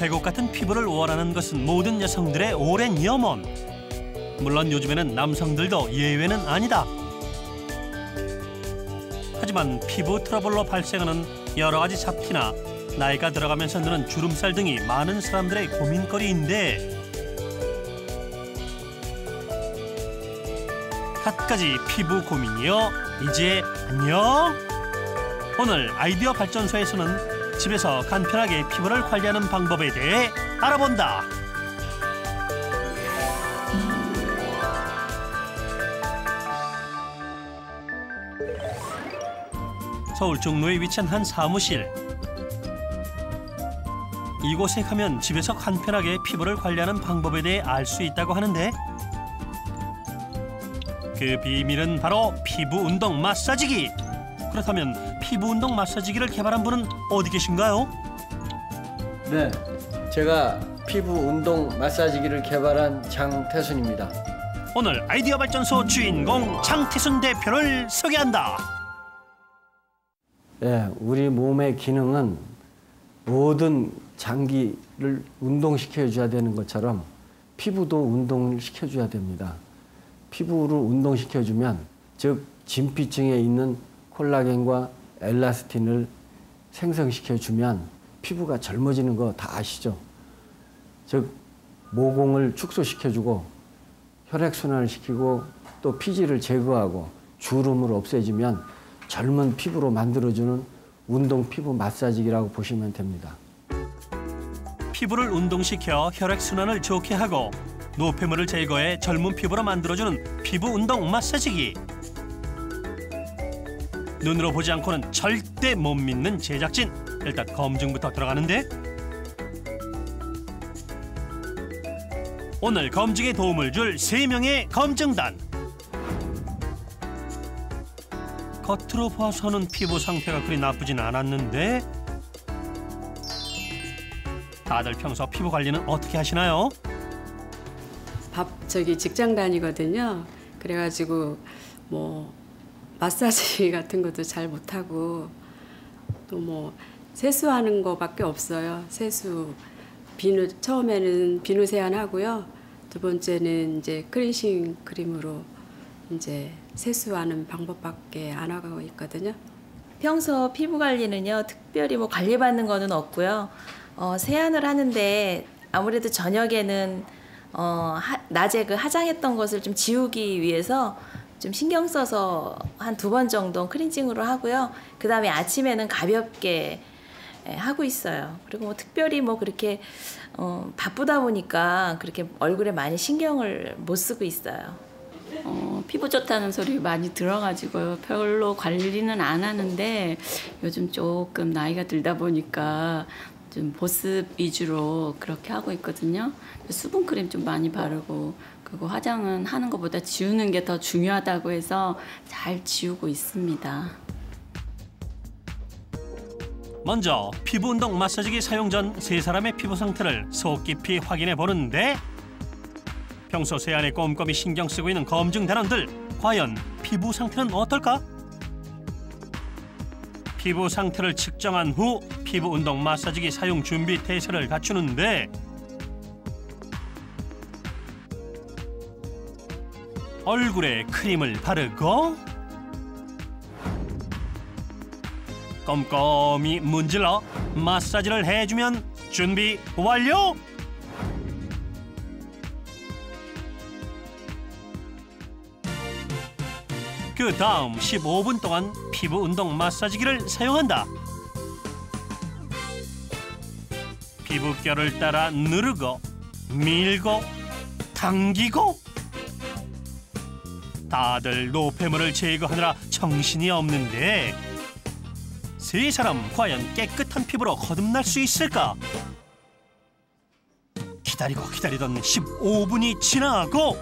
계곡 같은 피부를 원하는 것은 모든 여성들의 오랜 염원. 물론 요즘에는 남성들도 예외는 아니다. 하지만 피부 트러블로 발생하는 여러 가지 잡티나 나이가 들어가면서 느는 주름살 등이 많은 사람들의 고민거리인데 갖가지 피부 고민이요. 이제 안녕. 오늘 아이디어 발전소에서는 집에서 간편하게 피부를 관리하는 방법에 대해 알아본다. 서울 종로에 위치한 한 사무실. 이곳에 가면 집에서 간편하게 피부를 관리하는 방법에 대해 알 수 있다고 하는데 그 비밀은 바로 피부 운동 마사지기. 그렇다면 피부 운동 마사지기를 개발한 분은 어디 계신가요? 네, 제가 피부 운동 마사지기를 개발한 장태순입니다. 오늘 아이디어 발전소 주인공 장태순 대표를 소개한다. 네, 우리 몸의 기능은 모든 장기를 운동시켜줘야 되는 것처럼 피부도 운동을 시켜줘야 됩니다. 피부를 운동시켜주면 즉 진피층에 있는 콜라겐과 엘라스틴을 생성시켜주면 피부가 젊어지는 거 다 아시죠? 즉 모공을 축소시켜주고 혈액순환을 시키고 또 피지를 제거하고 주름을 없애주면 젊은 피부로 만들어주는 운동 피부 마사지기라고 보시면 됩니다. 피부를 운동시켜 혈액순환을 좋게 하고 노폐물을 제거해 젊은 피부로 만들어주는 피부 운동 마사지기. 눈으로 보지 않고는 절대 못 믿는 제작진. 일단 검증부터 들어가는데 오늘 검증에 도움을 줄 3명의 검증단. 겉으로 봐서는 피부 상태가 그리 나쁘진 않았는데 다들 평소 피부 관리는 어떻게 하시나요? 직장 다니거든요. 그래가지고 뭐 마사지 같은 것도 잘 못하고 또 뭐 세수하는 거밖에 없어요. 세수 처음에는 비누 세안하고요. 두 번째는 이제 클렌징 크림으로 이제 세수하는 방법밖에 안 하고 있거든요. 평소 피부 관리는요, 특별히 뭐 관리받는 거는 없고요. 세안을 하는데 아무래도 저녁에는 낮에 그 화장했던 것을 좀 지우기 위해서 좀 신경 써서 한 2번 정도 클렌징으로 하고요. 그 다음에 아침에는 가볍게 하고 있어요. 그리고 뭐 특별히 뭐 그렇게 바쁘다 보니까 그렇게 얼굴에 많이 신경을 못 쓰고 있어요. 피부 좋다는 소리 많이 들어가지고 별로 관리는 안 하는데 요즘 조금 나이가 들다 보니까 좀 보습 위주로 그렇게 하고 있거든요. 수분크림 좀 많이 바르고 그리고 화장은 하는 것보다 지우는 게 더 중요하다고 해서 잘 지우고 있습니다. 먼저 피부 운동 마사지기 사용 전 3사람의 피부 상태를 속 깊이 확인해 보는데 평소 세안에 꼼꼼히 신경 쓰고 있는 검증 단원들 과연 피부 상태는 어떨까? 피부 상태를 측정한 후 피부 운동 마사지기 사용 준비 태세를 갖추는데 얼굴에 크림을 바르고 꼼꼼히 문질러 마사지를 해주면 준비 완료! 그 다음 15분 동안 피부 운동 마사지기를 사용한다. 피부결을 따라 누르고 밀고 당기고 다들 노폐물을 제거하느라 정신이 없는데 3사람 과연 깨끗한 피부로 거듭날 수 있을까? 기다리고 기다리던 15분이 지나고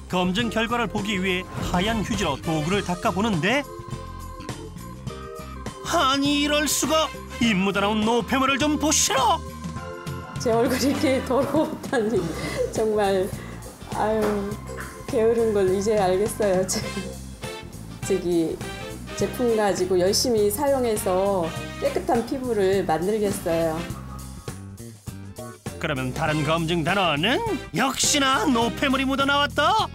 검증 결과를 보기 위해 하얀 휴지로 도구를 닦아보는데 아니 이럴 수가! 입 묻어나온 노폐물을 좀 보시라! 제 얼굴이 이렇게 더러웠다니 정말 아유 게으른 걸 이제 알겠어요. 저기 제품 가지고 열심히 사용해서 깨끗한 피부를 만들겠어요. 그러면 다른 검증 단어는 역시나 노폐물이 묻어나왔다.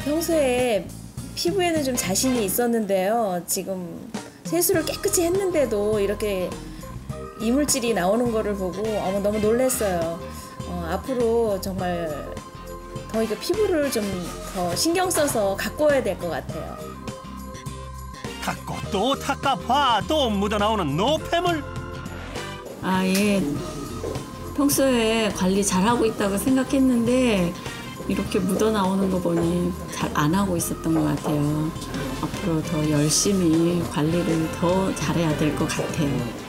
평소에 피부에는 좀 자신이 있었는데요. 지금 세수를 깨끗이 했는데도 이렇게 이물질이 나오는 거를 보고 너무 놀랐어요. 앞으로 정말 더 이거 피부를 좀 더 신경 써서 가꿔야 될 것 같아요. 닦고 또 닦아봐 또 묻어나오는 노폐물. 예. 평소에 관리 잘하고 있다고 생각했는데 이렇게 묻어나오는 거 보니 잘 안 하고 있었던 것 같아요. 앞으로 더 열심히 관리를 더 잘해야 될 것 같아요.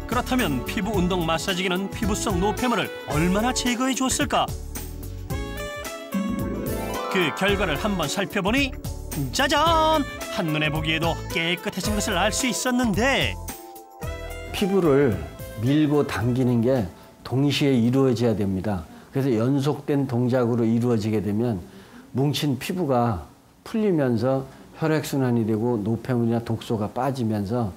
그렇다면 피부 운동 마사지기는 피부속 노폐물을 얼마나 제거해 줬을까? 그 결과를 한번 살펴보니 짜잔! 한눈에 보기에도 깨끗해진 것을 알 수 있었는데 피부를 밀고 당기는 게 동시에 이루어져야 됩니다. 그래서 연속된 동작으로 이루어지게 되면 뭉친 피부가 풀리면서 혈액순환이 되고 노폐물이나 독소가 빠지면서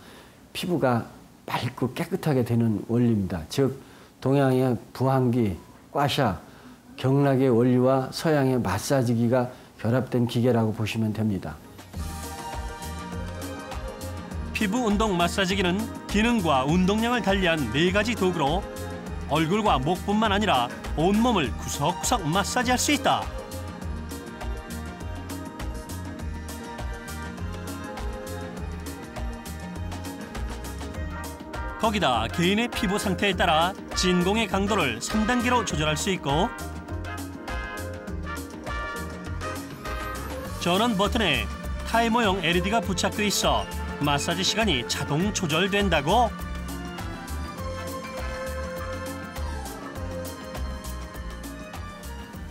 피부가 맑고 깨끗하게 되는 원리입니다. 즉 동양의 부항기, 꽈샤, 경락의 원리와 서양의 마사지기가 결합된 기계라고 보시면 됩니다. 피부 운동 마사지기는 기능과 운동량을 달리한 4가지 도구로 얼굴과 목뿐만 아니라 온몸을 구석구석 마사지할 수 있다. 거기다 개인의 피부 상태에 따라 진공의 강도를 3단계로 조절할 수 있고 전원 버튼에 타이머용 LED가 부착돼 있어 마사지 시간이 자동 조절된다고.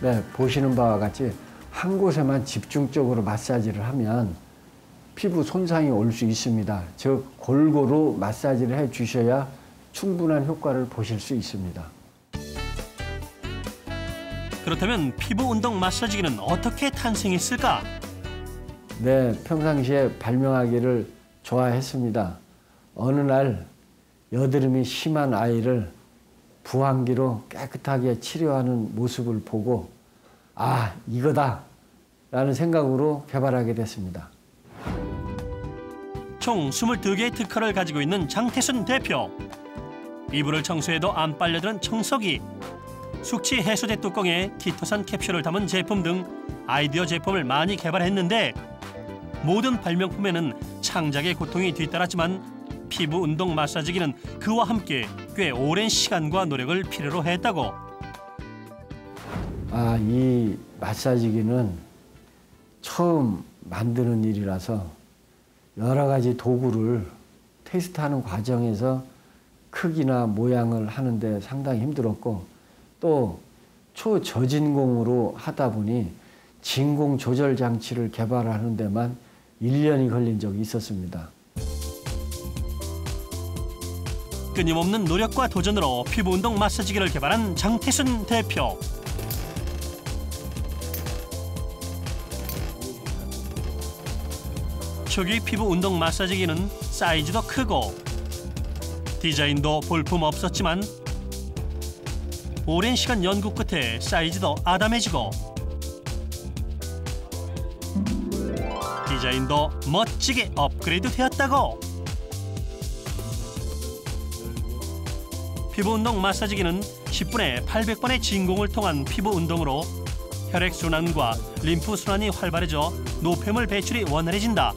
네, 보시는 바와 같이 한 곳에만 집중적으로 마사지를 하면 피부 손상이 올 수 있습니다. 즉 골고루 마사지를 해 주셔야 충분한 효과를 보실 수 있습니다. 그렇다면 피부 운동 마사지기는 어떻게 탄생했을까? 네, 평상시에 발명하기를 좋아했습니다. 어느 날 여드름이 심한 아이를 부항기로 깨끗하게 치료하는 모습을 보고 이거다 라는 생각으로 개발하게 됐습니다. 총 22개의 특허를 가지고 있는 장태순 대표. 이불을 청소해도 안 빨려드는 청소기, 숙취 해소제 뚜껑에 티토산 캡슐을 담은 제품 등 아이디어 제품을 많이 개발했는데 모든 발명품에는 창작의 고통이 뒤따랐지만 피부 운동 마사지기는 그와 함께 꽤 오랜 시간과 노력을 필요로 했다고. 이 마사지기는 처음 만드는 일이라서 여러 가지 도구를 테스트하는 과정에서 크기나 모양을 하는데 상당히 힘들었고 또 초저진공으로 하다 보니 진공 조절 장치를 개발하는 데만 1년이 걸린 적이 있었습니다. 끊임없는 노력과 도전으로 피부 운동 마사지기를 개발한 장태순 대표. 초기 피부 운동 마사지기는 사이즈도 크고 디자인도 볼품 없었지만 오랜 시간 연구 끝에 사이즈도 아담해지고 디자인도 멋지게 업그레이드 되었다고. 피부 운동 마사지기는 10분에 800번의 진공을 통한 피부 운동으로 혈액순환과 림프순환이 활발해져 노폐물 배출이 원활해진다.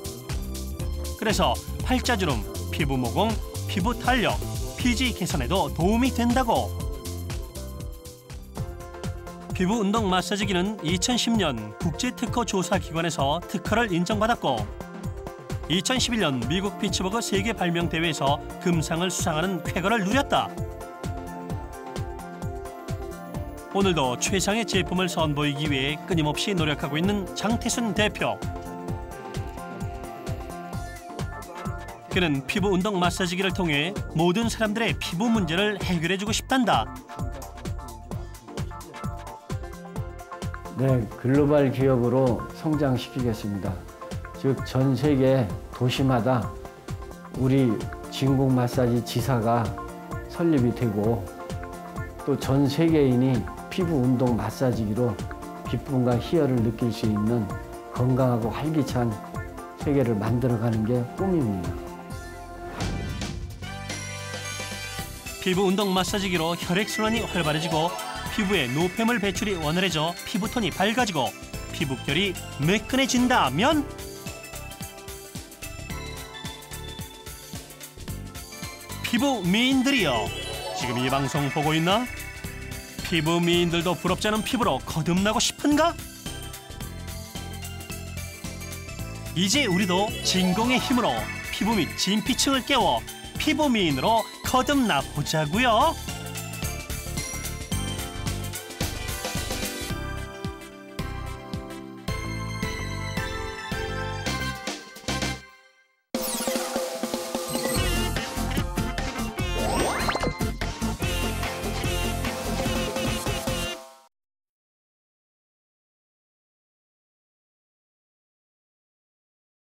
그래서 팔자주름, 피부 모공, 피부 탄력, 피지 개선에도 도움이 된다고. 피부 운동 마사지기는 2010년 국제특허조사기관에서 특허를 인정받았고 2011년 미국 피츠버그 세계 발명 대회에서 금상을 수상하는 쾌거를 누렸다. 오늘도 최상의 제품을 선보이기 위해 끊임없이 노력하고 있는 장태순 대표. 그는 피부 운동 마사지기를 통해 모든 사람들의 피부 문제를 해결해주고 싶단다. 네, 글로벌 기업으로 성장시키겠습니다. 즉, 전 세계 도시마다 우리 진공 마사지 지사가 설립이 되고 또 전 세계인이 피부 운동 마사지기로 기쁨과 희열을 느낄 수 있는 건강하고 활기찬 세계를 만들어가는 게 꿈입니다. 피부 운동 마사지기로 혈액순환이 활발해지고 피부에 노폐물 배출이 원활해져 피부톤이 밝아지고 피부결이 매끈해진다면 피부 미인들이여, 지금 이 방송 보고 있나? 피부 미인들도 부럽지 않은 피부로 거듭나고 싶은가? 이제 우리도 진공의 힘으로 피부 및 진피층을 깨워 피부 미인으로 거듭나 보자고요.